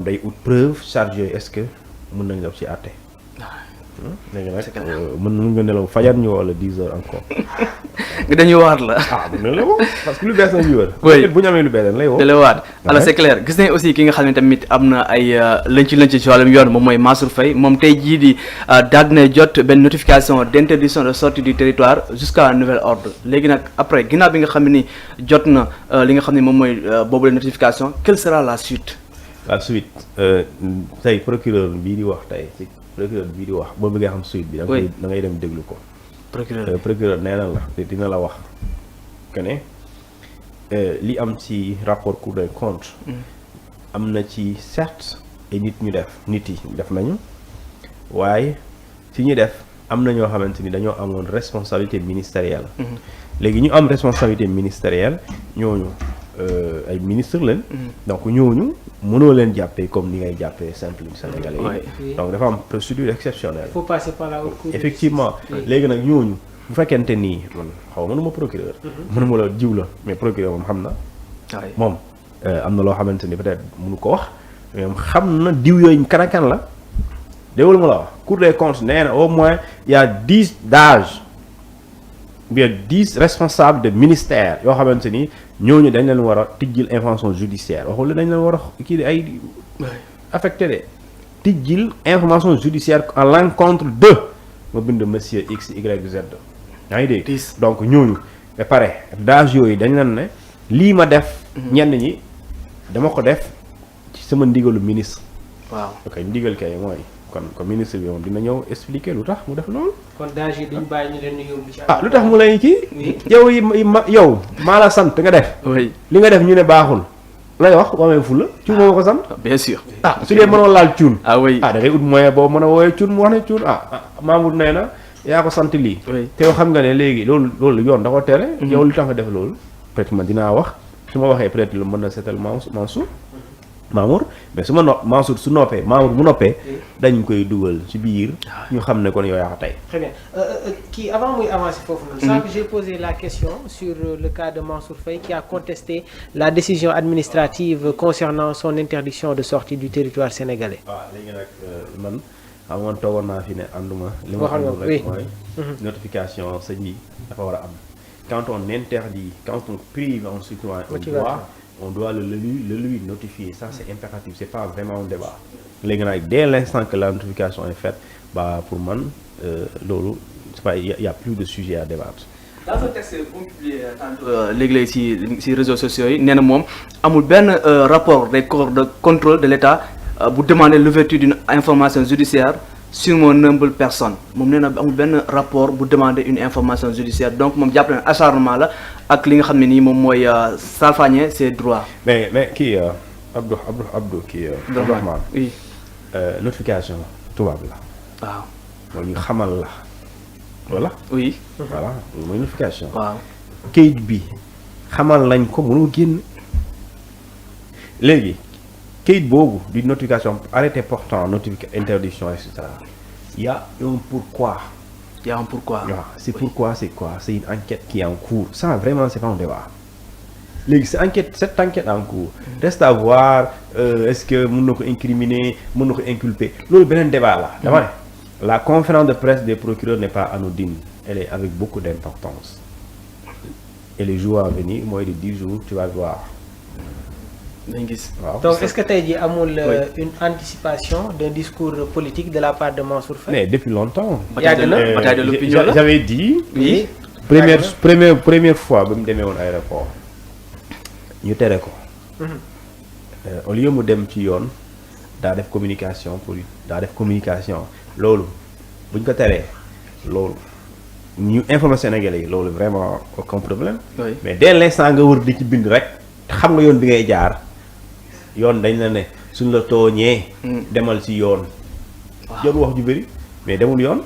day ut preuve charge yooyu est-ce que mën nañ la ci àtte. léegi nag mën nga nelaw fajar ñu wala 10 heures encore. nga dañuy waat la. mën na la woo parce que lu bees na ñu wër. oui bu ñu amee lu bees dañ lay woo. da lay waat alors c'est clair gis nañ aussi ki nga xam ne tamit am na ay lënc ci wàllum yoon moom mooy Mansour Faye moom tey jii di daal dina jot benn notification d'interdiction de sortie du territoire jusqu'à nouvel ordre léegi nag après ginnaaw bi nga xam ne ni jot na li nga xam ne moom mooy boobu la notification quelle sera la suite. la suite tey procureur bii di wax tey ci procureur bii di wax boo bëggee xam suite bi. da ngay dem déglu ko. procureur nee na la dina la wax que ne li am ci rapport Cour des comptes. am na ci certes ay nit yi def nañu waaye ci ñu def am na ñoo xamante ni dañoo amoon responsabilité ministérielle. léegi ñu am responsabilité ministérielle ñooñu ay ministre lañ. donc ñooñu mënoo leen jàppee comme ni ngay jàppee simple sénégalais yi. donc dafa am procédure exceptionnelle. il faut passer par la haute cour. effectivement léegi nag ñooñu bu fekkente nii man xaw ma nu ma procureur. mënuma la jiw la mais procureur moom xam na. moom am na loo xamante ni peut-être mënu ko wax mais xam na diw yooyu kan ak kan la déwul ma la wax Cour des comptes nee na au moins il y a 10 DAGE bien 10 responsables de ministère yoo xamante ni ñooñu dañ leen war a tijjil information judiciaire waxul la dañ leen war a kii ay affecté de tijjil information judiciaire à l'encontre de ma bind monsieur X Y Z yaa ngi dégg donc ñooñu ba pare DAGE yooyu dañ leen ne lii ma def ñenn ñi dama ko def ci sama ndigalu ministre. waaw ok ndigal kay mooy kon ministre bi moom dina ñëw expliquer lu tax mu def loolu. kon danger yi duñ bàyyi ñu leen di yóbbu ci. lu tax mu lay kii. yow maa la sant nga def. oui li nga def ñu ne baaxul. lay wax wamee fu la cuun moo ko sant. bien sûr. su dee mënoo laal cuun. oui da ngay ut moyen boobu mën a woowee cuun mu wax ne cuun Mamour nee na yaa ko sant lii. te yow xam nga ne léegi loolu yoon da ko tere. yow lu tax nga def loolu. peut-être man dinaa wax su ma waxee peut-être lu mën na seetal Mamour mais su ma Mansour su noppee Mamour bu noppee dañ koy dugal ci biir ñu xam ne kon yow yaa ko tey. très bien kii avant muy avancer foofu noonu. ça j'ai posé la question sur le cas de Mansour Faye qui a contesté la décision administrative concernant son interdiction de sortie du territoire sénégalais. léegi nag man xam nga toogoon naa fi ne ànduma. li ma àndul rek mooy. notification sëñ bi dafa war a am. quand on prive un citoyen un droit. on doit le lui notifier ça c'est impératif c'est pas vraiment un débat léegi nag dès l'instant que la notification est faite pour man loolu c'est pas il y a plus de sujet à débattre. dans un texte publié tantôt léegi-léegi ci réseaux sociaux yi nee na moom amul benn rapport des corps de contrôle de l'État bu demander l'ouverture d'une information judiciaire sur mon humble personne moom nee na amul benn rapport bu demander une information judiciaire donc moom jàpp na acharnement la ak li nga xam ne nii moom mooy salfaañe ses droits. mais kii Abdou kii. Abdourahmane oui. notification tubaab la. waaw. mooy ñu xamal la. voilà. oui. voilà mooy notification. waaw. kayit bi xamal lañ ko mënul génn léegi. kayit boobu di notification arrêté portant interdiction et cetera il y a un pourquoi. waaw c'est pourquoi c'est quoi c'est une enquête qui est en cours ça vraiment c'est pas un débat léegi cette enquête en cours reste à voir est-ce que mën na ko incriminer mën na ko inculper loolu beneen débat la dama ne la conférence de presse des procureurs n'est pas anodine elle est avec beaucoup d'importance et les jours à venir mooy de 10 jours tu vas voir. Donc est-ce que tey jii amul une anticipation d'un discours politique de la part de Mansour Faye? Mais depuis longtemps. Bataille de l'opinion là. J'avais dit. Oui. Première fois ba mu demee woon aéroport ñu tere ko. Au lieu mu dem ci yoon daa def communication loolu buñ ko teree loolu ñu informer Sénégalais yi loolu vraiment aucun problème. Oui. Mais dès l'instant nga wër di ci bind rek xam nga yoon bi ngay jaar. yoon dañ la ne suñ la tooñee. demal ci yoon. waaw yoon wax ju bëri mais demul yoon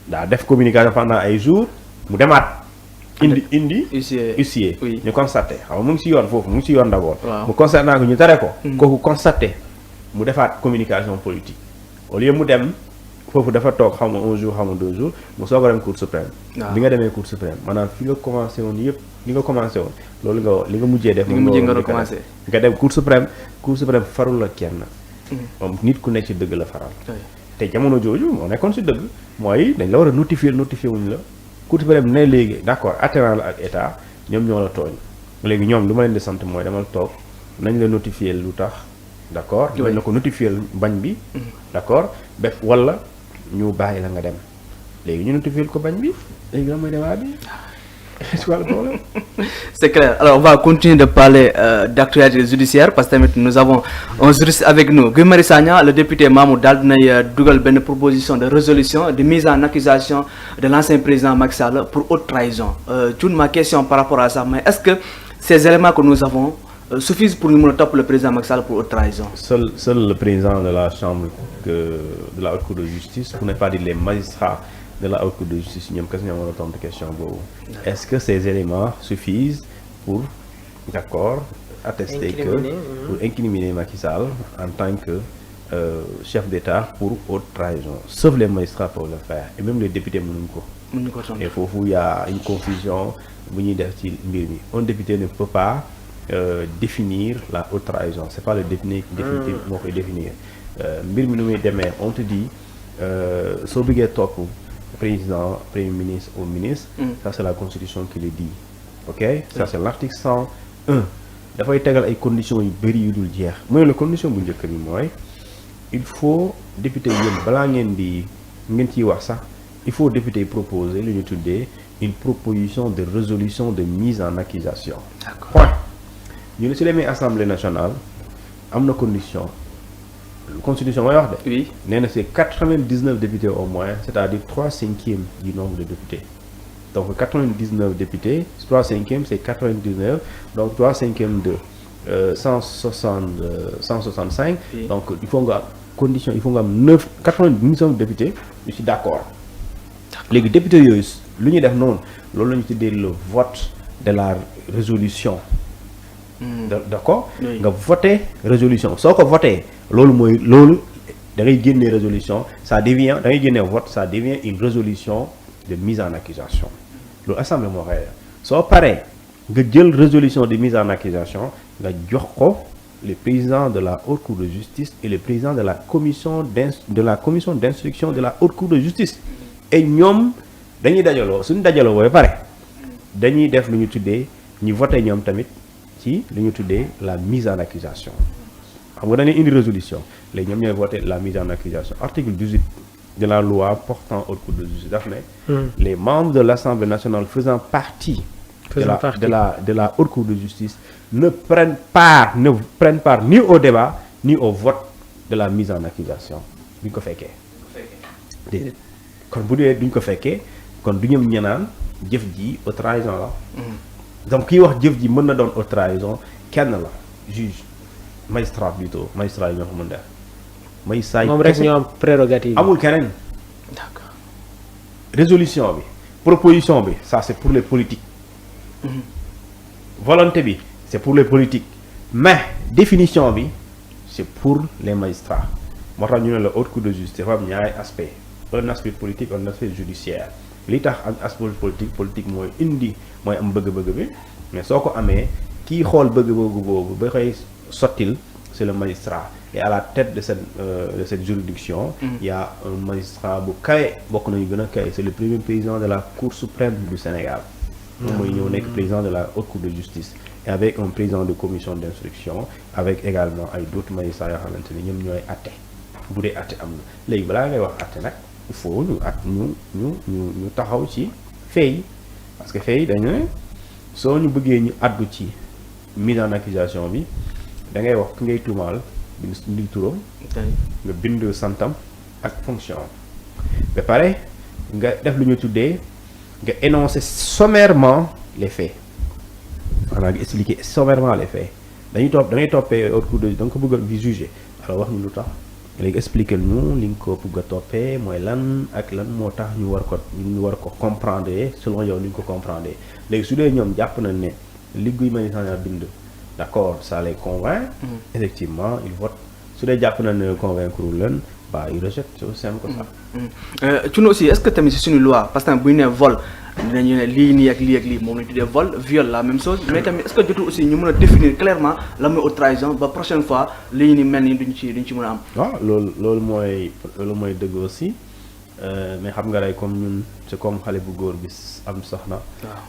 daa def communication pendant ay jours mu demaat. indi huissier oui. ñu constaté xam nga mu ngi ci yoon foofu mu ngi ci yoon d'abord. waaw mu constaté naa ko ñu tere ko. kooku constaté mu defaat communication politique au lieu mu dem foofu dafa toog xam nga 1 jour xam nga 2 jours mu soog a dem cour suprême. bi nga demee cour suprême maanaam fi nga commencé woon yëpp li nga commencé woon. loolu li nga mujjee def. li nga mujjee nga recommencé nga dem cour suprême farul la kenn moom nit ku nekk ci dëgg la faral. te jamono jooju moo nekkoon ci dëgg mooy dañ la war a notifier wuñ la Cour suprême ne léegi d'accord atténuant la ak état ñoom ñoo la tooñ léegi ñoom lu ma leen di sant mooy demal toog nañ la notifier lu tax d'accord dañ la ko notifier bañ bi d'accord bef wala ñu bàyyi la nga dem léegi ñu notifier ko bañ bi léegi la mooy débat bi c'est quoi le problème. C'est clair. Alors on va continuer de parler d'actualité judiciaire parce que nous avons un juriste avec nous. Guy Marius Sagna, le député Mamour daal dinay dugal benn proposition de résolution de mise en accusation de l'ancien président Macky Sall pour haute trahison. Ma question par rapport à ça, mais est-ce que ces éléments que nous avons suffisent pour ñu mën a topp le président Macky Sall pour haute trahison? Seul le président de la chambre de la haute cour de justice, pour ne pas dire les magistrats de la haute cour de justice ñoom kese ñoo mën a tontu question boobu. Est-ce que ces éléments suffisent pour d'accord attester que pour incriminer Macky Sall en tant que chef d'État pour haute trahison? Sauf les magistrats peuvent le faire et même les députés mënuñ ko. Et foofu il y a une confusion bu ñuy def ci mbir mi. Un député ne peut pas définir la haute trahison. C'est pas le député définitif moo koy définir. Mbir mi nu muy demee on te dit soo bëggee topp président, premier ministre ou ministre, ça c'est la constitution qui le dit. Ok? Ça c'est l'article 101. Dafay tegal ay conditions yu bëri yu dul jeex. Mooy la condition bu njëkk bi mooy il faut député yéen balaa ngeen ciy wax sax il faut député proposer lu ñu tuddee une proposition de résolution de mise en accusation. D'accord. Point. ñu ne si demee assemblée nationale am na condition. Constitution mooy wax de. Oui. Nee na c'est 99 députés au moins, c'est-à-dire 3/5 du nombre de députés. Donc 99 députés, 3/5 c'est 99, donc 3/5 de 165. Oui. Donc il faut nga condition, il faut nga am 99 députés yu ci d'accord. Léegi députés yooyu lu ñuy def noonu loolu la ñu tuddee le vote de la résolution. D'accord. Oui. Nga voté résolution soo ko voté loolu da ngay génne résolution ça devient da ngay génne vote ça devient une résolution de mise en accusation loolu assemblée moo koy soo paree nga jël résolution de mise en accusation nga jox ko le président de la haute cour de justice et le président de la commission d'instruction de la haute cour de justice et ñoom dañuy dajaloo suñu dajaloo ba pare dañuy def lu ñu tuddee ñu voté ñoom tamit ci lu ñu tuddee la mise en accusation xam nga dañuy indi résolution léegi ñoom ñooy voté la mise en accusation article 18 de la loi portant haute cour de justice daf ne les membres de l'Assemblée nationale faisant partie de la haute cour de justice ne prennent part ni au débat ni au vote de la mise en accusation duñ ko fekkee déedéet kon bu dee duñ ko fekkee kon du ñoom ñanaan jëf ji haute trahison la donc kii wax jëf ji mën na doon haute trahison kenn la juge magistrat plutôt magistrat yi ñoo ko mën def magistrat yi moom rek ñoo am prérogative amul keneen. D'accord. Résolution bi proposition bi ça c'est pour les politiques. Volonté bi c'est pour les politiques mais définition bi c'est pour les magistrats moo tax ñu ne la haute cour de justice dafa am ñaari aspect un aspect politique un aspect judiciaire li tax am aspect politique mooy am bëgg-bëgg bi mais soo ko amee kii xool bëgg-bëgg boobu ba koy sottil c'est le magistrat et à la tête de cette juridiction il y a un magistrat bu kawe bokk nañu gën a kawe c'est le premier président de la Cour suprême du Sénégal moom mooy ñëw nekk président de la haute cour de justice et avec un président de commission d'instruction avec également ay d'autres magistrats yoo xamante ne ñoom ñooy atte bu dee atte am na léegi balaa ngay wax atte nag il faut ñu taxaw ci fay parce que fay dañu ne soo ñu bëggee ñu addu ci mise en accusation bi da ngay wax ki ngay tuumaal bind turam nga bind santam ak fonction ba pare nga def lu ñu tuddee nga énoncer sommairement les faits maanaam nga expliquer sommairement les faits da ngay toppee haute cour de da nga ko bëgg a juger alors wax ñu lu tax léegi expliquer ñu li nga ko bëgg a toppee mooy lan ak lan moo tax ñu war ko comprendre selon yow ni ñu ko comprendre léegi su dee ñoom jàpp nañ ne li Guy Marius Sagna bind d'accord ça les convainc effectivement ils votent su dee jàpp nañ ne convaincre leen bah ils rejettent c'est aussi simple que ça. Thioune aussi est-ce que tamit si suñu loi parce que bu ñu nee vol dinañu ne lii nii ak lii moom lañu tuddee vol viol la même chose mais tamit est-ce que jotul aussi ñu mën a définir clairement la mooy haute trahison ba prochaine fois lii ni mel ni duñ ci mën a am. waaw loolu mooy dëgg aussi mais xam nga rek comme ñun c'est comme xale bu góor bi am soxna.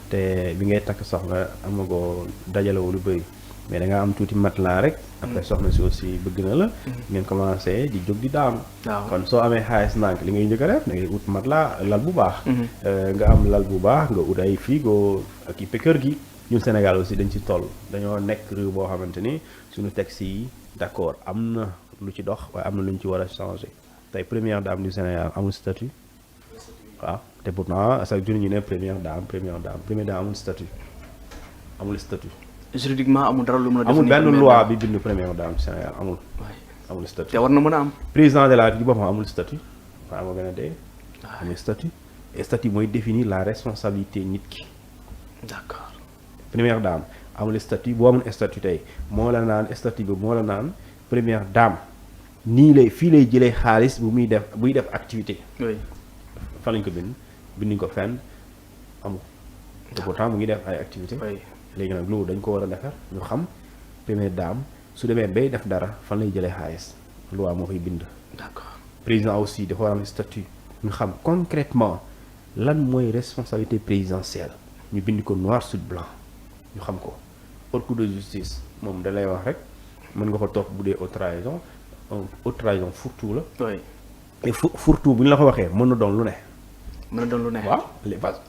te bi ngay takk soxna amagoo dajalewu lu bëri mais da nga am tuuti matelas rek. après soxna si aussi bëgg na la. ngeen commencé di jóg di daanu. kon soo amee xaalis ndànk li ngay njëkk a def da ngay ut matelas lal bu baax. nga am lal bu baax nga ut ay frigo ak i kër gi. ñun Sénégal aussi dañ ci toll dañoo nekk réew boo xamante ni suñu texte yi d'accord am na lu ci dox waaye am na lu ñu ci war a changer tey première dame du Sénégal amul statut waaw te pourtant chaque jour ñu ne première dame amul statut juridiquement amul dara lu mën a def amul benn loi bi bind première dame du Sénégal amul statut te war na mën a am président de la République boppam amul statut waaw moo gën a dee amul statut et statut mooy définir la responsabilité nit ki d'accord première dame amul statut boo amul statut tey moo la naan statut bi moo la naan première dame fii lay jëlee xaalis buy def activité. oui fan lañ ko binduñ ko fenn amul. te pourtant mu ngi def ay activité léegi nag loolu dañ ko war a defar ñu xam première dame su demee bay def dara fan lay jëlee xaalis loi moo koy bind. d'accord président aussi dafa war a am statut ñu xam concrètement lan mooy responsabilité présidentielle ñu bind ko noir sur blanc. ñu xam ko haute cour de justice moom da lay wax rek mën nga ko topp bu dee haute trahison fourre-tout la. oui et fourre-tout bu ñu la ko waxee mën na doon lu ne. waaw les bases